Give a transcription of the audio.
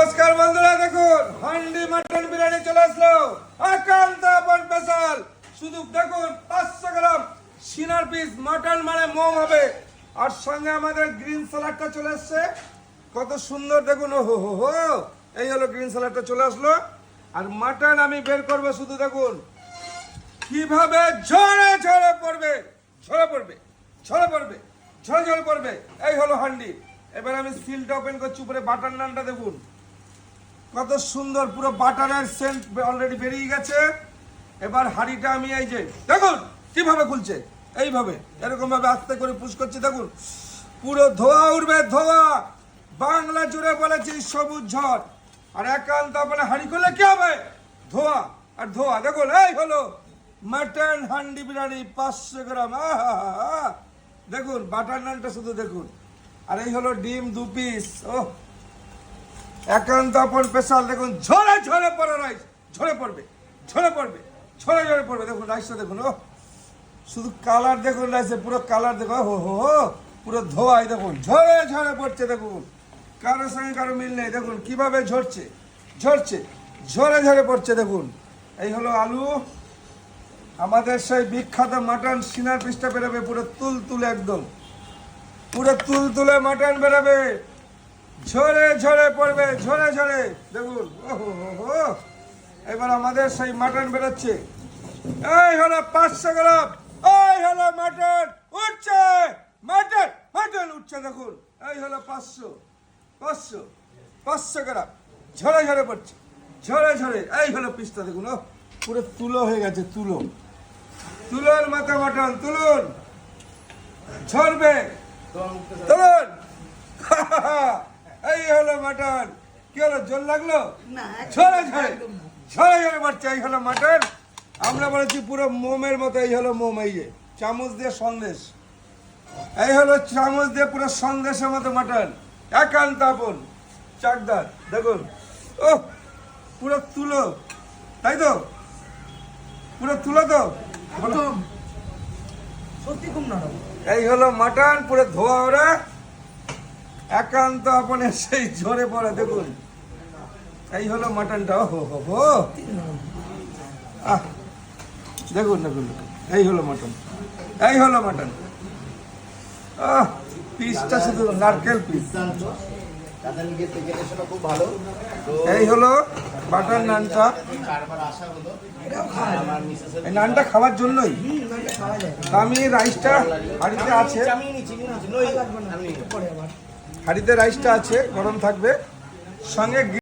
নমস্কার বন্ধুরা, দেখুন হান্ডি মাটন বিরিয়ানি চলে আসলো। একান্ত আপন স্পেশাল। শুধু দেখুন 500 গ্রাম সিনার পিস মাটন, মানে মোম হবে। আর সঙ্গে আমাদের গ্রিন স্যালাডটা চলে আসছে। কত সুন্দর দেখুন, ও হো হো হো, এই হলো গ্রিন স্যালাডটা চলে আসলো। আর মাটন আমি বের করবো, শুধু দেখুন কিভাবে ঝরে ঝরে পড়বে, ঝরে পড়বে, ঝরে পড়বে, ঝরে ঝরে পড়বে। এই হলো হান্ডি। এবার আমি সিলটা ওপেন করছি। উপরে বাটার নানটা দেখুন কত সুন্দর, পুরো বাটারের সেন্ট অলরেডি বেরিয়ে গেছে। এবার হাঁড়িটা আমি এই যে দেখুন কিভাবে খুলছে, এইভাবে এরকম ভাবে আস্তে করে পুশ করছি। দেখুন পুরো ধোয়া উঠবে, ধোয়া। বাংলা জুড়ে বলেছি সবুজ ঝড়। আর একান্ত আপনার হাঁড়ি করলে কি হবে? ধোয়া আর ধোয়া। দেখুন এই হলো মাটন হান্ডি বিরিয়ানি 500 গ্রাম। দেখুন বাটার নানটা শুধু দেখুন। আর এই হলো ডিম 2 পিস। ওহ, একান্ত আপন স্পেশাল। দেখুন ঝরে ঝরে পড়ে রাইস, ঝরে পড়বে, ঝরে পড়বে, ঝরে ঝরে পড়বে। দেখুন রাইসটা দেখুন, ও শুধু কালার দেখুন, রাইসে পুরো কালার দেখো, হো হো হো, পুরো ধোয়াই দেখুন ঝরে ঝরে পড়ছে। দেখুন কারোর সঙ্গে কারো মিল নেই। দেখুন কিভাবে ঝরছে, ঝরছে, ঝরে ঝরে পড়ছে। দেখুন এই হলো আলু। আমাদের সেই বিখ্যাত মাটন সিনার পিসটা বেরোবে, পুরো তুল তুলে, একদম পুরো তুল তুলে মাটন বেরোবে, ঝরে ঝরে পড়বে, ঝরে ঝরে। দেখুন ওহো, এবার আমাদের সেই মাটন বেরোচ্ছে। এই হলো 500 গ্রাম। এই হলো মাটন উঠছে, মাটন মাটন উঠছে। দেখুন এই হলো 500 গ্রাম, ঝরে ঝরে পড়ছে, ঝরে ঝরে। এই হলো পিসটা দেখুন, ও পুরো তুলো হয়ে গেছে, তুলো, তুলোর মাথা মাটন। তুলুন, ঝরবে, তুলুন। এই হলো মাটন। কি হলো, জল লাগলো? ঝরে ঝরে, ঝরে ঝরে পড়ছে। এই হলো মাটন। আমরা বলেছি পুরো মোমের মতো। এই হলো মোম, এই যে চামচ দিয়ে সন্দেশ। এই হলো চামচ দিয়ে পুরো সন্দেশের মতো মাটন। একান্ত আপন চাকদার। দেখুন ও পুরো তুলো, তাই তো? পুরো তুলো তো, সত্যি খুব নরম। এই হলো মাটন, পুরো ধোয়া ওরা। একান্ত আপনে সেই ঝরে পড়ে। দেখুন এই হলো মাটনটা। ও হো হো, দেখুন দেখুন, এই হলো মাটন, এই হলো মাটন। পিসটা শুধু নারকেল পিস। এই হলো বাটার নানটা। এই নানটা খাওয়ার জন্যই আমি রাইসটা হাঁড়িতে আছে, হাঁড়িতে রাইসটা আছে, গরম থাকবে সঙ্গে।